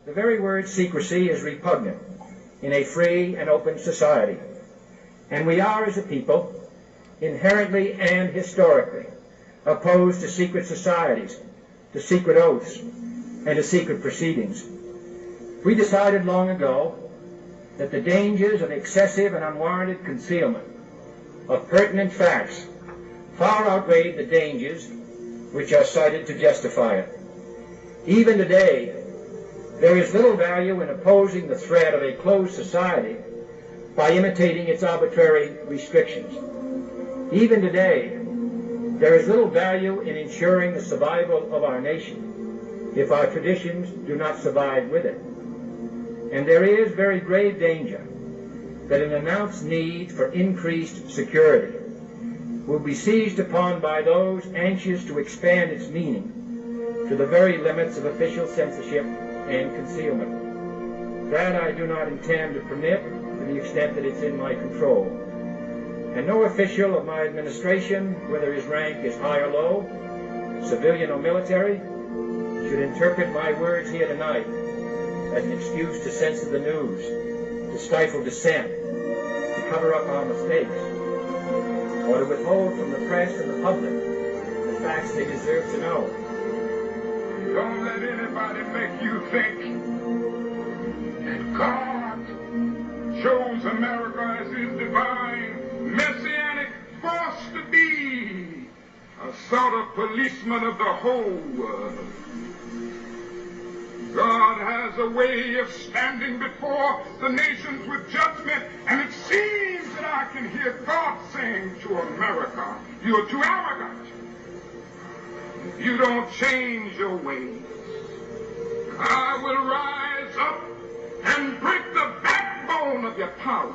The very word secrecy is repugnant in a free and open society, and we are, as a people, inherently and historically opposed to secret societies, to secret oaths, and to secret proceedings. We decided long ago that the dangers of excessive and unwarranted concealment of pertinent facts far outweighed the dangers which are cited to justify it. Even today, there is little value in opposing the threat of a closed society by imitating its arbitrary restrictions. Even today, there is little value in ensuring the survival of our nation if our traditions do not survive with it. And there is very grave danger that an announced need for increased security will be seized upon by those anxious to expand its meaning to the very limits of official censorship and concealment. That I do not intend to permit to the extent that it's in my control. And no official of my administration, whether his rank is high or low, civilian or military, should interpret my words here tonight as an excuse to censor the news, to stifle dissent, to cover up our mistakes, or to withhold from the press and the public the facts they deserve to know. Don't let anybody make you think that God chose America as his divine, messianic force to be a sort of policeman of the whole world. God has a way of standing before the nations with judgment, and it seems that I can hear God saying to America, "You're too arrogant. You don't change your ways. I will rise up and break the backbone of your power,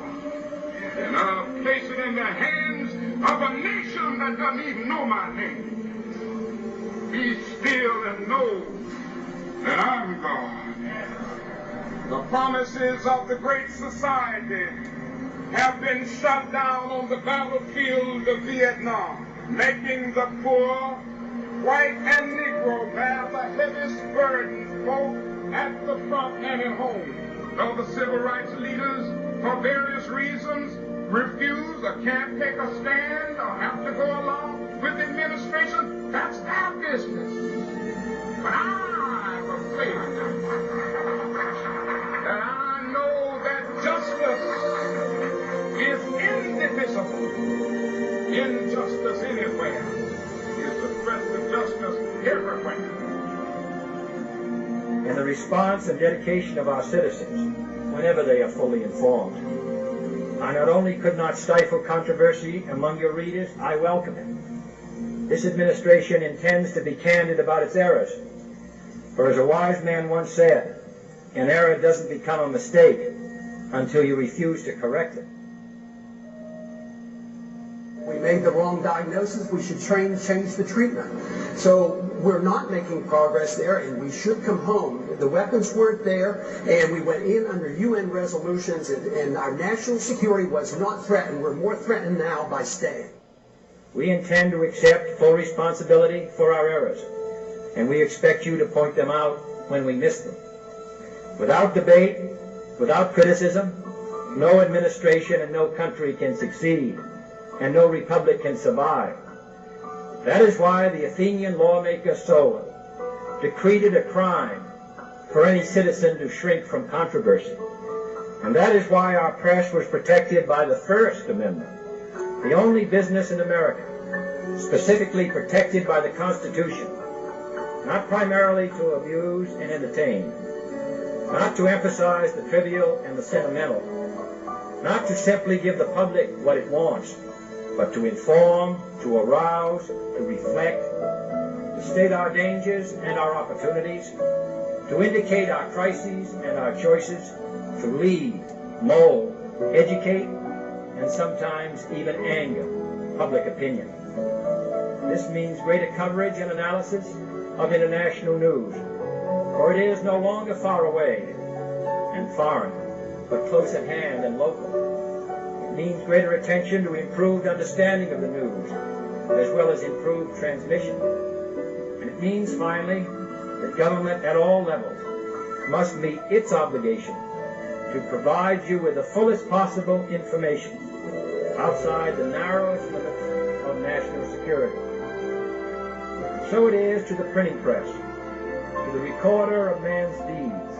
and I'll place it in the hands of a nation that doesn't even know my name. Be still and know that I'm God." The promises of the great society have been shot down on the battlefield of Vietnam, making the poor, white and Negro, bear the heaviest burdens both at the front and at home. Though the civil rights leaders, for various reasons, refuse or can't take a stand or have to go along with the administration, that's their business. But I'm afraid that I know that justice is indivisible. Injustice anywhere is a threat to justice everywhere. And the response and dedication of our citizens, whenever they are fully informed. I not only could not stifle controversy among your readers, I welcome it. This administration intends to be candid about its errors. For as a wise man once said, an error doesn't become a mistake until you refuse to correct it. We made the wrong diagnosis, we should change the treatment. So we're not making progress there, and we should come home. The weapons weren't there, and we went in under UN resolutions, and our national security was not threatened. We're more threatened now by staying. We intend to accept full responsibility for our errors, and we expect you to point them out when we miss them. Without debate, without criticism, no administration and no country can succeed, and no republic can survive. That is why the Athenian lawmaker Solon decreed it a crime for any citizen to shrink from controversy. And that is why our press was protected by the First Amendment, the only business in America specifically protected by the Constitution, not primarily to amuse and entertain, not to emphasize the trivial and the sentimental, not to simply give the public what it wants, but to inform, to arouse, to reflect, to state our dangers and our opportunities, to indicate our crises and our choices, to lead, mold, educate, and sometimes even anger public opinion. This means greater coverage and analysis of international news, for it is no longer far away and foreign, but close at hand and local. It means greater attention to improved understanding of the news, as well as improved transmission. And it means, finally, that government at all levels must meet its obligation to provide you with the fullest possible information outside the narrowest limits of national security. And so it is to the printing press, to the recorder of man's deeds,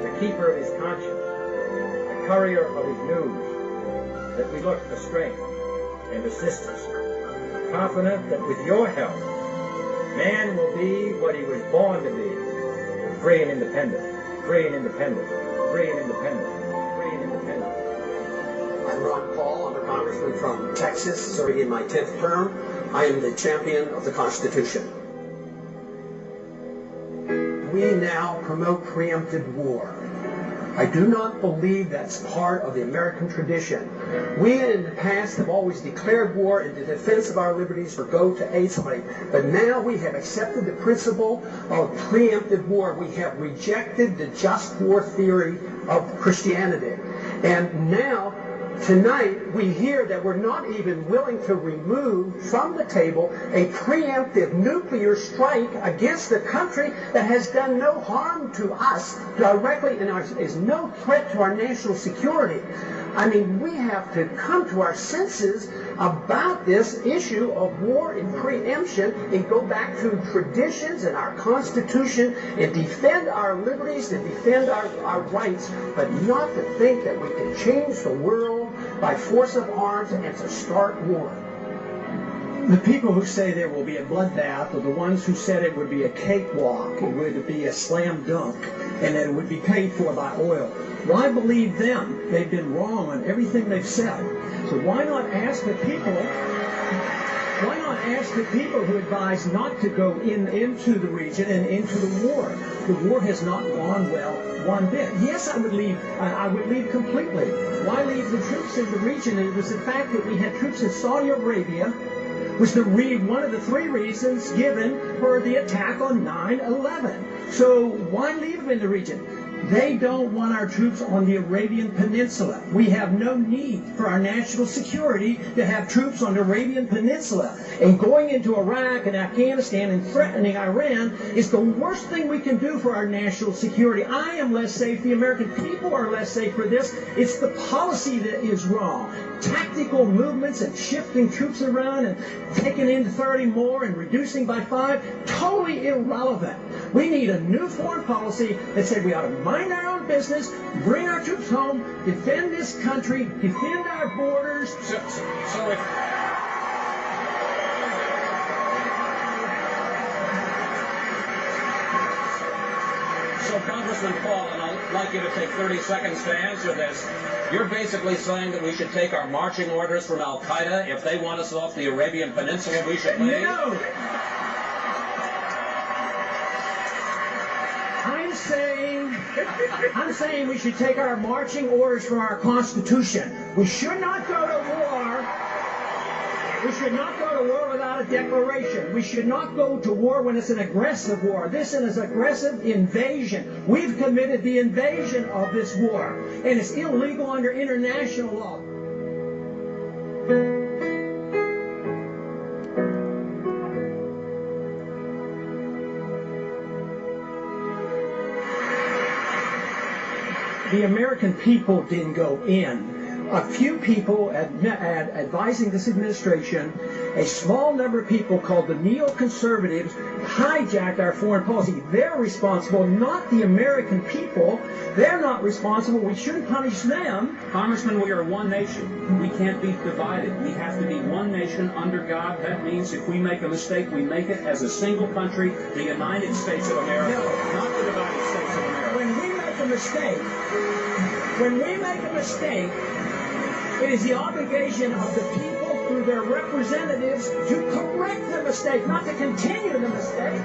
the keeper of his conscience, the courier of his news, that we look for strength and assistance, confident that with your help, man will be what he was born to be, free and independent, free and independent, free and independent, free and independent. I'm Ron Paul. I'm a congressman from Texas, serving in my 10th term. I am the champion of the Constitution. We now promote preemptive war. I do not believe that's part of the American tradition. We in the past have always declared war in the defense of our liberties or go to aid somebody. But now we have accepted the principle of preemptive war. We have rejected the just war theory of Christianity. And now, tonight, we hear that we're not even willing to remove from the table a preemptive nuclear strike against a country that has done no harm to us directly and is no threat to our national security. I mean, we have to come to our senses about this issue of war and preemption and go back to traditions and our Constitution and defend our liberties and defend our rights, but not to think that we can change the world by force of arms and to start war. The people who say there will be a bloodbath are the ones who said it would be a cakewalk, it would be a slam dunk, and that it would be paid for by oil. Why believe them? They've been wrong on everything they've said. So why not ask the people? Why not ask the people who advise not to go into the region and into the war? The war has not gone well one bit. Yes, I would leave completely. Why leave the troops in the region? It was the fact that we had troops in Saudi Arabia was one of the three reasons given for the attack on 9/11. So why leave them in the region? They don't want our troops on the Arabian Peninsula. We have no need for our national security to have troops on the Arabian Peninsula. And going into Iraq and Afghanistan and threatening Iran is the worst thing we can do for our national security. I am less safe. The American people are less safe for this. It's the policy that is wrong. Tactical movements and shifting troops around and taking in 30 more and reducing by 5, totally irrelevant. We need a new foreign policy that said we ought to mind our own business, bring our troops home, defend this country, defend our borders. So Congressman Paul, and I'd like you to take 30 seconds to answer this. You're basically saying that we should take our marching orders from Al-Qaeda. If they want us off the Arabian Peninsula, we should leave? No! I'm saying we should take our marching orders from our Constitution. We should not go to war. We should not go to war without a declaration. We should not go to war when it's an aggressive war. This is an aggressive invasion. We've committed the invasion of this war, and it's illegal under international law. The American people didn't go in. A few people advising this administration, a small number of people called the neoconservatives, hijacked our foreign policy. They're responsible, not the American people. They're not responsible. We shouldn't punish them. Congressman, we are one nation. We can't be divided. We have to be one nation under God. That means if we make a mistake, we make it as a single country, the United States of America, not the United States of America. When we make a mistake, it is the obligation of the people through their representatives to correct the mistake, not to continue the mistake.